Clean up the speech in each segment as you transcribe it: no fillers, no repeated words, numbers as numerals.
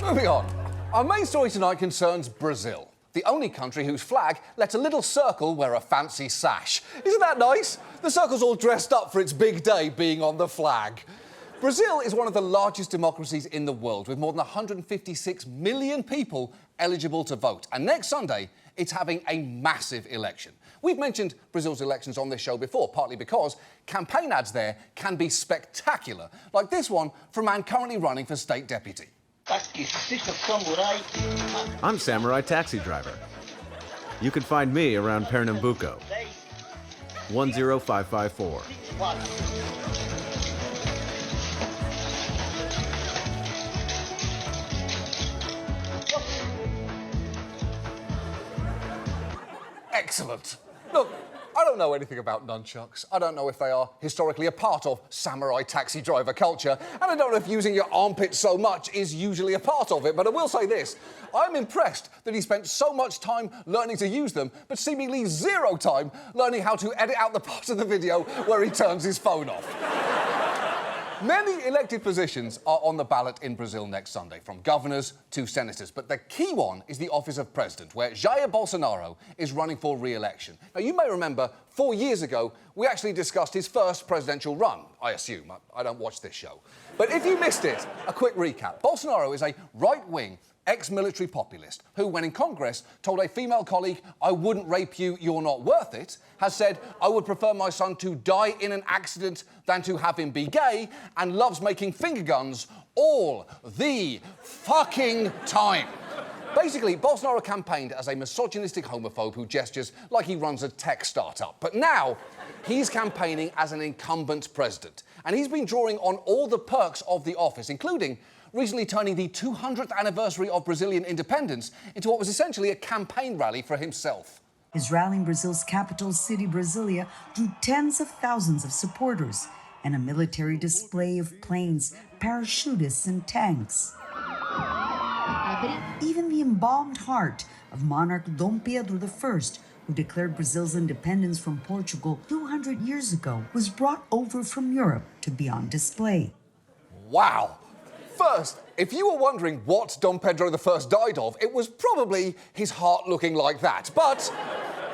Moving on. Our main story tonight concerns Brazil, the only country whose flag lets a little circle wear a fancy sash. Isn't that nice? The circle's all dressed up for its big day being on the flag. Brazil is one of the largest democracies in the world, with more than 156 million people eligible to vote. And next Sunday, it's having a massive election. We've mentioned Brazil's elections on this show before, partly because campaign ads there can be spectacular, like this one from a man currently running for state deputy. I'm Samurai Taxi Driver. You can find me around Pernambuco. 10554. Excellent. Look, I don't know anything about nunchucks. I don't know if they are historically a part of samurai taxi driver culture, and I don't know if using your armpits so much is usually a part of it, but I will say this. I'm impressed that he spent so much time learning to use them, but seemingly zero time learning how to edit out the part of the video where he turns his phone off. Many elected positions are on the ballot in Brazil next Sunday, from governors to senators. But the key one is the office of president, where Jair Bolsonaro is running for re-election. Now, you may remember 4 years ago, we actually discussed his first presidential run, I assume. I don't watch this show. But if you missed it, a quick recap. Bolsonaro is a right-wing ex-military populist who, when in Congress, told a female colleague, "I wouldn't rape you, you're not worth it," has said, "I would prefer my son to die in an accident than to have him be gay," and loves making finger guns all the fucking time. Basically, Bolsonaro campaigned as a misogynistic homophobe who gestures like he runs a tech startup. But now, he's campaigning as an incumbent president. And he's been drawing on all the perks of the office, including recently turning the 200th anniversary of Brazilian independence into what was essentially a campaign rally for himself. His rally in Brazil's capital city, Brasilia, drew tens of thousands of supporters and a military display of planes, parachutists, and tanks. Even the embalmed heart of monarch Dom Pedro I, who declared Brazil's independence from Portugal 200 years ago, was brought over from Europe to be on display. Wow. First, if you were wondering what Dom Pedro I died of, it was probably his heart looking like that. But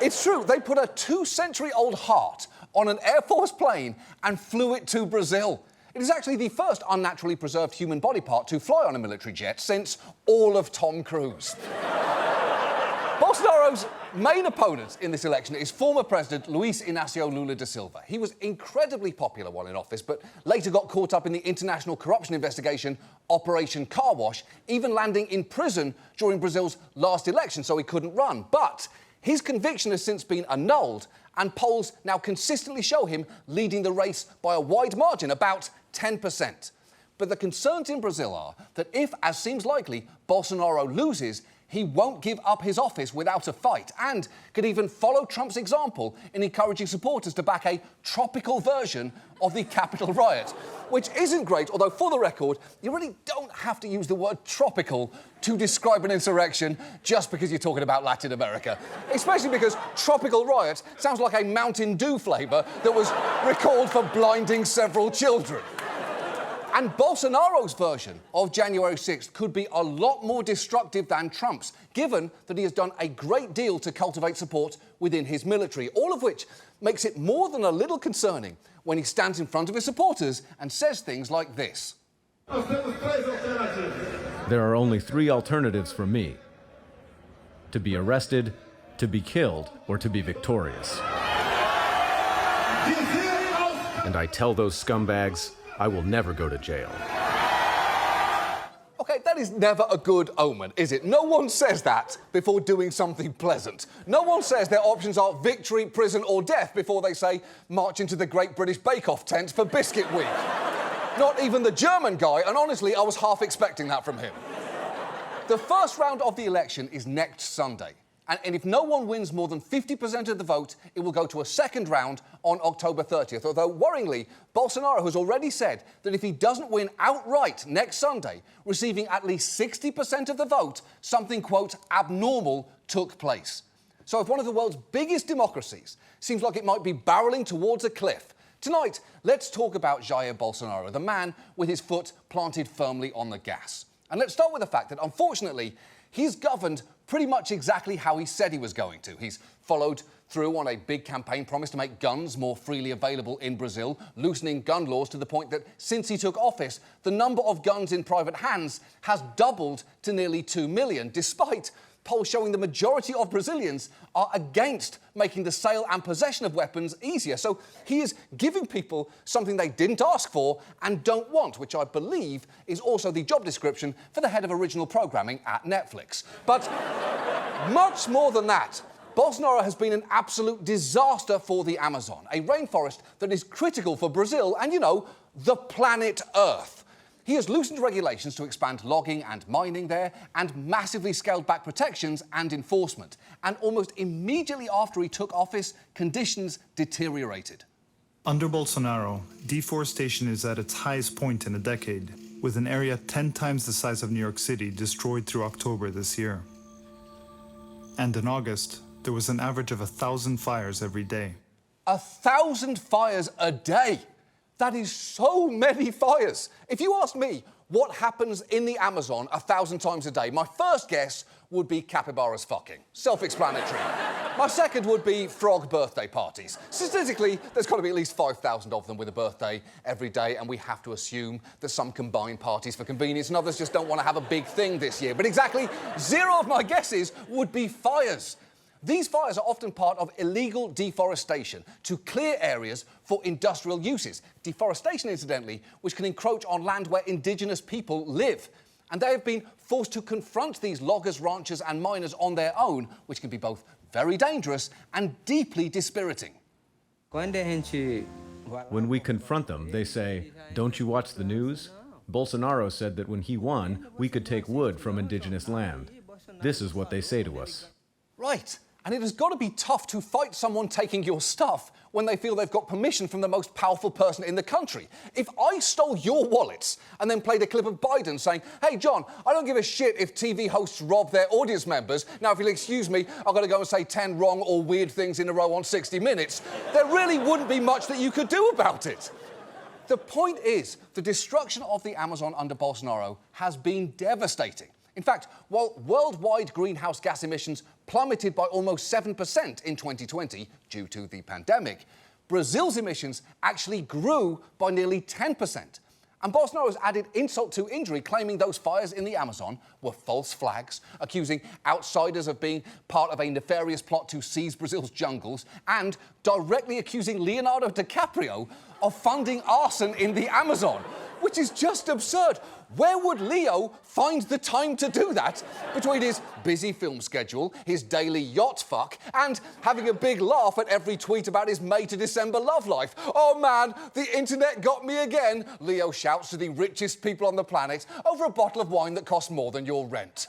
it's true, they put a 2-century-old heart on an Air Force plane and flew it to Brazil. It is actually the first unnaturally preserved human body part to fly on a military jet since all of Tom Cruise. Bolsonaro's main opponent in this election is former President Luis Inácio Lula da Silva. He was incredibly popular while in office, but later got caught up in the international corruption investigation Operation Car Wash, even landing in prison during Brazil's last election, so he couldn't run. But his conviction has since been annulled, and polls now consistently show him leading the race by a wide margin, about 10%. But the concerns in Brazil are that if, as seems likely, Bolsonaro loses, he won't give up his office without a fight, and could even follow Trump's example in encouraging supporters to back a tropical version of the Capitol riot. Which isn't great, although for the record, you really don't have to use the word tropical to describe an insurrection just because you're talking about Latin America. Especially because tropical riot sounds like a Mountain Dew flavour that was recalled for blinding several children. And Bolsonaro's version of January 6th could be a lot more destructive than Trump's, given that he has done a great deal to cultivate support within his military, all of which makes it more than a little concerning when he stands in front of his supporters and says things like this. There are only 3 alternatives for me: to be arrested, to be killed, or to be victorious. And I tell those scumbags, I will never go to jail. OK, that is never a good omen, is it? No one says that before doing something pleasant. No one says their options are victory, prison or death before they say march into the Great British Bake Off tent for Biscuit Week. Not even the German guy, and honestly, I was half expecting that from him. The first round of the election is next Sunday. And if no one wins more than 50% of the vote, it will go to a second round on October 30th. Although, worryingly, Bolsonaro has already said that if he doesn't win outright next Sunday, receiving at least 60% of the vote, something, quote, abnormal took place. So if one of the world's biggest democracies seems like it might be barreling towards a cliff, tonight, let's talk about Jair Bolsonaro, the man with his foot planted firmly on the gas. And let's start with the fact that, unfortunately, he's governed pretty much exactly how he said he was going to. He's followed through on a big campaign promise to make guns more freely available in Brazil, loosening gun laws to the point that since he took office, the number of guns in private hands has doubled to nearly 2 million, despite polls showing the majority of Brazilians are against making the sale and possession of weapons easier. So he is giving people something they didn't ask for and don't want, which I believe is also the job description for the head of original programming at Netflix. But much more than that, Bolsonaro has been an absolute disaster for the Amazon, a rainforest that is critical for Brazil and, you know, the planet Earth. He has loosened regulations to expand logging and mining there and massively scaled back protections and enforcement. And almost immediately after he took office, conditions deteriorated. Under Bolsonaro, deforestation is at its highest point in a decade, with an area 10 times the size of New York City destroyed through October this year. And in August, there was an average of 1,000 fires every day. 1,000 fires a day? That is so many fires. If you ask me what happens in the Amazon 1,000 times a day, my first guess would be capybaras fucking. Self-explanatory. My second would be frog birthday parties. Statistically, there's got to be at least 5,000 of them with a birthday every day, and we have to assume that some combine parties for convenience and others just don't want to have a big thing this year. But exactly 0 of my guesses would be fires. These fires are often part of illegal deforestation to clear areas for industrial uses. Deforestation, incidentally, which can encroach on land where indigenous people live. And they have been forced to confront these loggers, ranchers and miners on their own, which can be both very dangerous and deeply dispiriting. When we confront them, they say, "Don't you watch the news?" Bolsonaro said that when he won, we could take wood from indigenous land. This is what they say to us. Right. And it has got to be tough to fight someone taking your stuff when they feel they've got permission from the most powerful person in the country. If I stole your wallets and then played a clip of Biden saying, "Hey, John, I don't give a shit if TV hosts rob their audience members. Now, if you'll excuse me, I've got to go and say 10 wrong or weird things in a row on 60 Minutes, there really wouldn't be much that you could do about it. The point is, the destruction of the Amazon under Bolsonaro has been devastating. In fact, while worldwide greenhouse gas emissions plummeted by almost 7% in 2020 due to the pandemic, Brazil's emissions actually grew by nearly 10%. And Bolsonaro has added insult to injury, claiming those fires in the Amazon were false flags, accusing outsiders of being part of a nefarious plot to seize Brazil's jungles, and directly accusing Leonardo DiCaprio of funding arson in the Amazon, which is just absurd. Where would Leo find the time to do that between his busy film schedule, his daily yacht fuck, and having a big laugh at every tweet about his May to December love life? "Oh man, the internet got me again," Leo shouts to the richest people on the planet over a bottle of wine that costs more than your rent.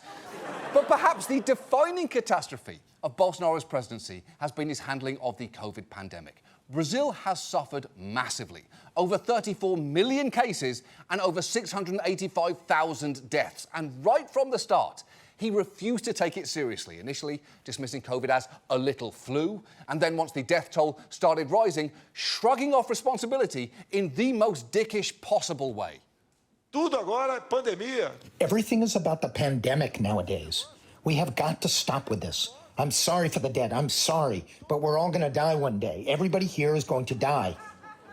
But perhaps the defining catastrophe of Bolsonaro's presidency has been his handling of the COVID pandemic. Brazil has suffered massively. Over 34 million cases and over 685,000 deaths. And right from the start, he refused to take it seriously, initially dismissing COVID as a little flu, and then once the death toll started rising, shrugging off responsibility in the most dickish possible way. Tudo agora é pandemia. Everything is about the pandemic nowadays. We have got to stop with this. I'm sorry for the dead. I'm sorry. But we're all going to die one day. Everybody here is going to die.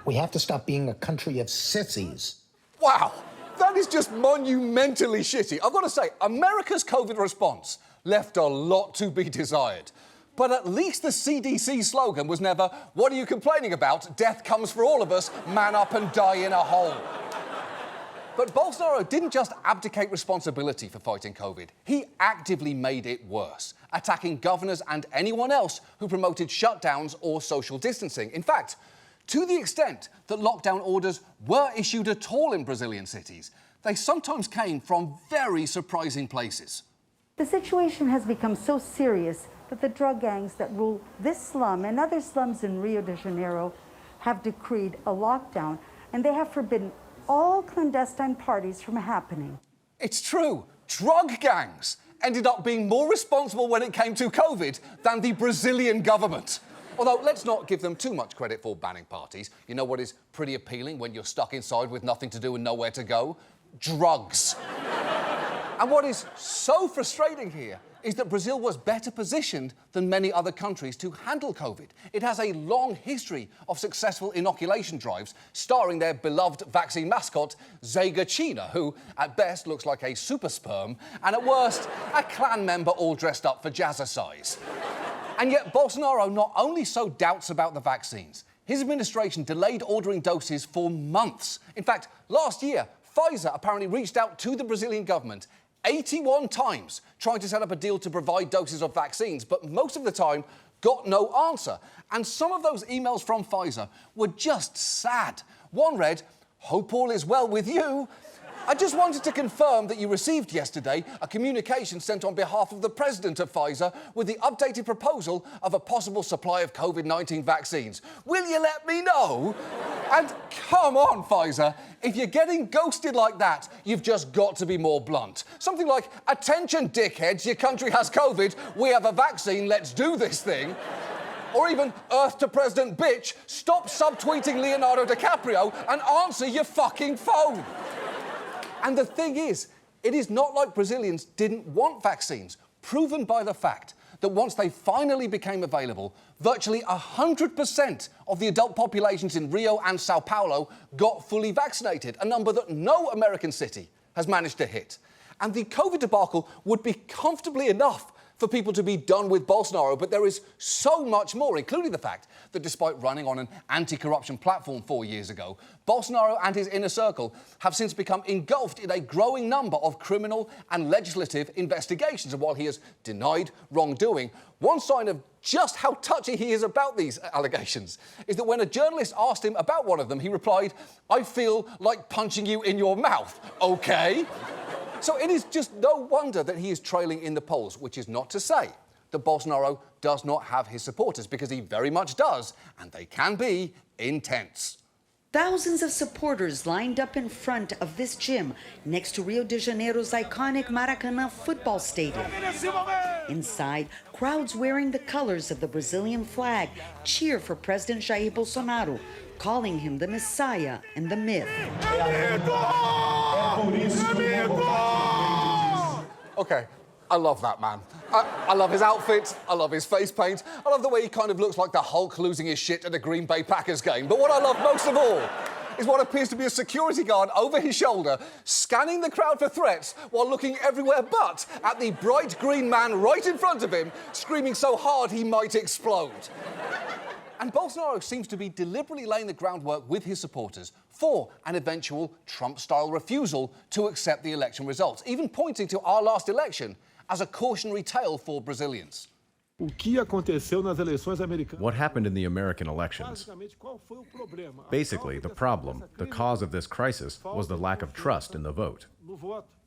We have to stop being a country of sissies. Wow, that is just monumentally shitty. I've got to say, America's COVID response left a lot to be desired. But at least the CDC slogan was never, "What are you complaining about? Death comes for all of us. Man up and die in a hole." But Bolsonaro didn't just abdicate responsibility for fighting COVID. He actively made it worse, attacking governors and anyone else who promoted shutdowns or social distancing. In fact, to the extent that lockdown orders were issued at all in Brazilian cities, they sometimes came from very surprising places. The situation has become so serious that the drug gangs that rule this slum and other slums in Rio de Janeiro have decreed a lockdown, and they have forbidden all clandestine parties from happening. It's true. Drug gangs ended up being more responsible when it came to COVID than the Brazilian government. Although, let's not give them too much credit for banning parties. You know what is pretty appealing when you're stuck inside with nothing to do and nowhere to go? Drugs. And what is so frustrating here is that Brazil was better positioned than many other countries to handle COVID. It has a long history of successful inoculation drives, starring their beloved vaccine mascot, Zagachina, who at best looks like a super sperm, and at worst, a clan member all dressed up for jazzercise. And yet Bolsonaro not only sowed doubts about the vaccines, his administration delayed ordering doses for months. In fact, last year, Pfizer apparently reached out to the Brazilian government 81 times trying to set up a deal to provide doses of vaccines, but most of the time got no answer. And some of those emails from Pfizer were just sad. One read, "Hope all is well with you. I just wanted to confirm that you received yesterday a communication sent on behalf of the president of Pfizer with the updated proposal of a possible supply of COVID-19 vaccines. Will you let me know?" And come on, Pfizer, if you're getting ghosted like that, you've just got to be more blunt. Something like, "Attention, dickheads, your country has COVID, we have a vaccine, let's do this thing." Or even, "Earth to President bitch, stop subtweeting Leonardo DiCaprio and answer your fucking phone." And the thing is, it is not like Brazilians didn't want vaccines, proven by the fact that once they finally became available, virtually 100% of the adult populations in Rio and Sao Paulo got fully vaccinated, a number that no American city has managed to hit. And the COVID debacle would be comfortably enough for people to be done with Bolsonaro, but there is so much more, including the fact that despite running on an anti-corruption platform 4 years ago, Bolsonaro and his inner circle have since become engulfed in a growing number of criminal and legislative investigations. And while he has denied wrongdoing, one sign of just how touchy he is about these allegations is that when a journalist asked him about one of them, he replied, "I feel like punching you in your mouth." Okay? So it is just no wonder that he is trailing in the polls, which is not to say that Bolsonaro does not have his supporters, because he very much does, and they can be intense. Thousands of supporters lined up in front of this gym next to Rio de Janeiro's iconic Maracanã football stadium. Inside, crowds wearing the colors of the Brazilian flag cheer for President Jair Bolsonaro, calling him the Messiah and the myth. Okay, I love that man. I love his outfit, I love his face paint, I love the way he kind of looks like the Hulk losing his shit at a Green Bay Packers game. But what I love most of all is what appears to be a security guard over his shoulder, scanning the crowd for threats while looking everywhere but at the bright green man right in front of him, screaming so hard he might explode. And Bolsonaro seems to be deliberately laying the groundwork with his supporters for an eventual Trump-style refusal to accept the election results, even pointing to our last election as a cautionary tale for Brazilians. What happened in the American elections? Basically, the problem, the cause of this crisis, was the lack of trust in the vote.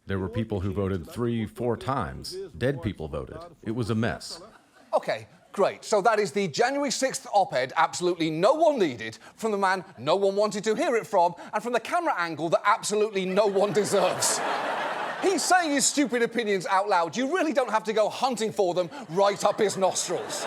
There were people who voted 3-4 times. Dead people voted. It was a mess. Okay, great. So that is the January 6th op-ed absolutely no one needed, from the man no one wanted to hear it from, and from the camera angle that absolutely no one deserves. He's saying his stupid opinions out loud. You really don't have to go hunting for them right up his nostrils.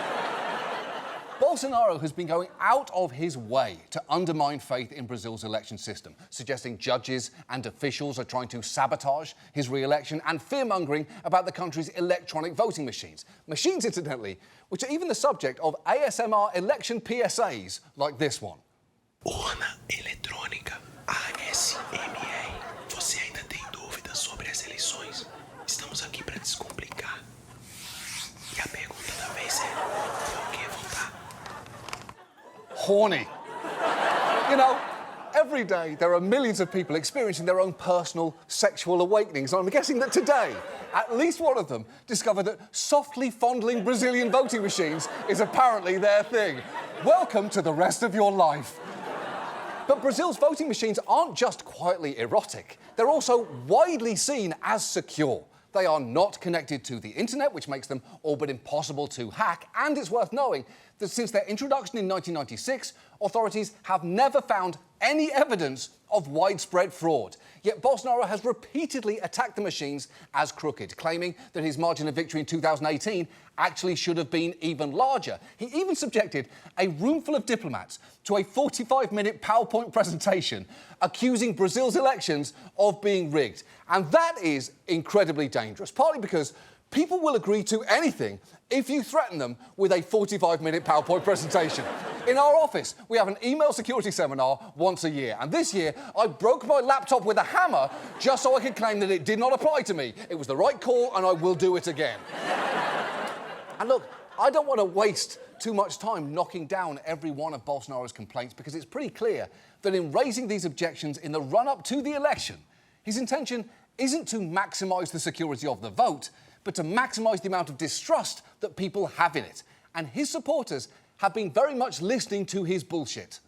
Bolsonaro has been going out of his way to undermine faith in Brazil's election system, suggesting judges and officials are trying to sabotage his re-election, and fear-mongering about the country's electronic voting machines. Machines, incidentally, which are even the subject of ASMR election PSAs like this one. Urna eletrônica, ASMR. Você ainda tem dúvidas sobre as eleições? Estamos aqui para descomplicar. E a pergunta da vez é: por que votar? Horny. You know, every day there are millions of people experiencing their own personal sexual awakenings. And I'm guessing that today, at least one of them discovered that softly fondling Brazilian voting machines is apparently their thing. Welcome to the rest of your life. But Brazil's voting machines aren't just quietly erotic. They're also widely seen as secure. They are not connected to the internet, which makes them all but impossible to hack. And it's worth knowing that since their introduction in 1996, authorities have never found any evidence of widespread fraud. Yet Bolsonaro has repeatedly attacked the machines as crooked, claiming that his margin of victory in 2018 actually should have been even larger. He even subjected a roomful of diplomats to a 45-minute PowerPoint presentation accusing Brazil's elections of being rigged. And that is incredibly dangerous, partly because people will agree to anything if you threaten them with a 45-minute PowerPoint presentation. In our office, we have an email security seminar once a year, and this year I broke my laptop with a hammer just so I could claim that it did not apply to me. It was the right call, and I will do it again. And look, I don't want to waste too much time knocking down every one of Bolsonaro's complaints, because it's pretty clear that in raising these objections in the run-up to the election, his intention isn't to maximise the security of the vote, but to maximise the amount of distrust that people have in it. And his supporters have been very much listening to his bullshit.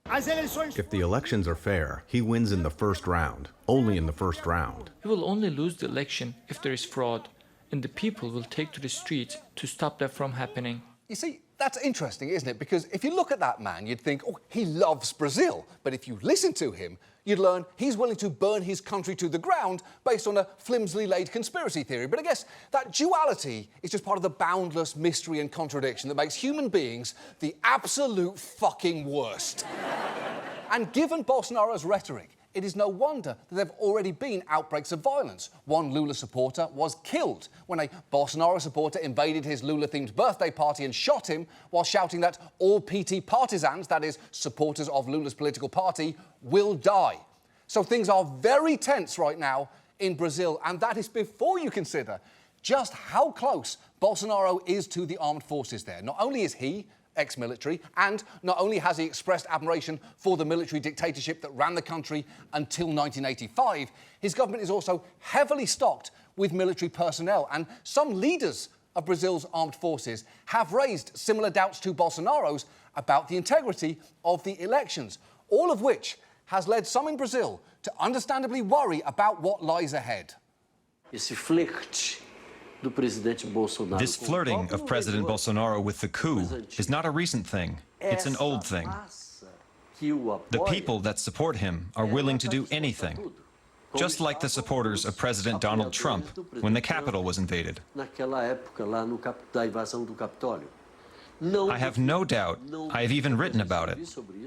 If the elections are fair, he wins in the first round, only in the first round. He will only lose the election if there is fraud, and the people will take to the streets to stop that from happening. You see, that's interesting, isn't it? Because if you look at that man, you'd think, oh, he loves Brazil. But if you listen to him, you'd learn he's willing to burn his country to the ground based on a flimsily laid conspiracy theory. But I guess that duality is just part of the boundless mystery and contradiction that makes human beings the absolute fucking worst. And given Bolsonaro's rhetoric, it is no wonder that there have already been outbreaks of violence. One Lula supporter was killed when a Bolsonaro supporter invaded his Lula-themed birthday party and shot him while shouting that all PT partisans, that is, supporters of Lula's political party, will die. So things are very tense right now in Brazil, and that is before you consider just how close Bolsonaro is to the armed forces there. Not only is he ex-military, and not only has he expressed admiration for the military dictatorship that ran the country until 1985, his government is also heavily stocked with military personnel, and some leaders of Brazil's armed forces have raised similar doubts to Bolsonaro's about the integrity of the elections, all of which has led some in Brazil to understandably worry about what lies ahead. This flirting of President Bolsonaro with the coup is not a recent thing. It's an old thing. The people that support him are willing to do anything, just like the supporters of President Donald Trump when the Capitol was invaded. I have no doubt, I have even written about it,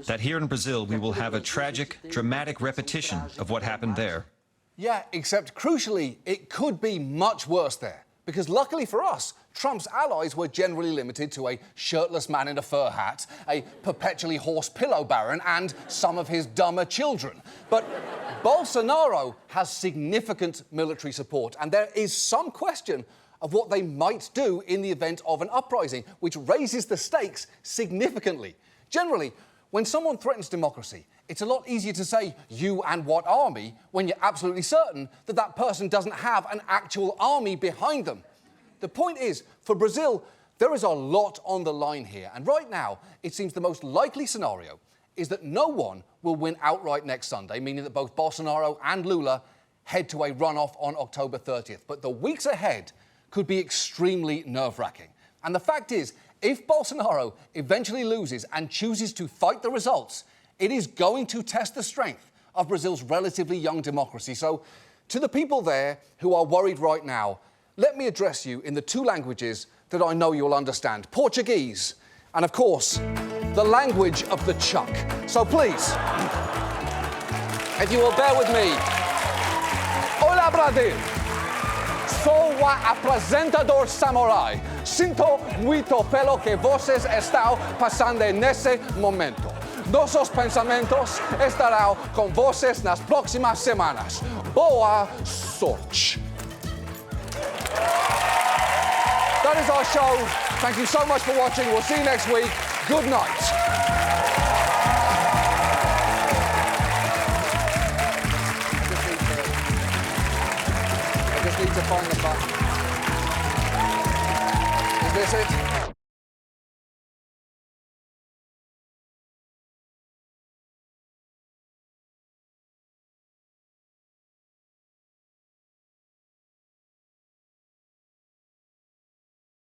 that here in Brazil we will have a tragic, dramatic repetition of what happened there. Yeah, except crucially, it could be much worse there. Because luckily for us, Trump's allies were generally limited to a shirtless man in a fur hat, a perpetually hoarse pillow baron, and some of his dumber children. But Bolsonaro has significant military support, and there is some question of what they might do in the event of an uprising, which raises the stakes significantly. Generally, when someone threatens democracy, it's a lot easier to say, you and what army, when you're absolutely certain that that person doesn't have an actual army behind them. The point is, for Brazil, there is a lot on the line here. And right now, it seems the most likely scenario is that no one will win outright next Sunday, meaning that both Bolsonaro and Lula head to a runoff on October 30th. But the weeks ahead could be extremely nerve-wracking. And the fact is, if Bolsonaro eventually loses and chooses to fight the results, it is going to test the strength of Brazil's relatively young democracy. So, to the people there who are worried right now, let me address you in the two languages that I know you'll understand: Portuguese and, of course, the language of the chuck. So please, if you will bear with me. Olá, Brasil! Sou o apresentador Samurai. Sinto muito pelo que vocês estão passando nesse momento. Nossos pensamentos estarão com vocês nas próximas semanas. Boa sorte. That is our show. Thank you so much for watching. We'll see you next week. Good night. I just need to find the button. Is this it?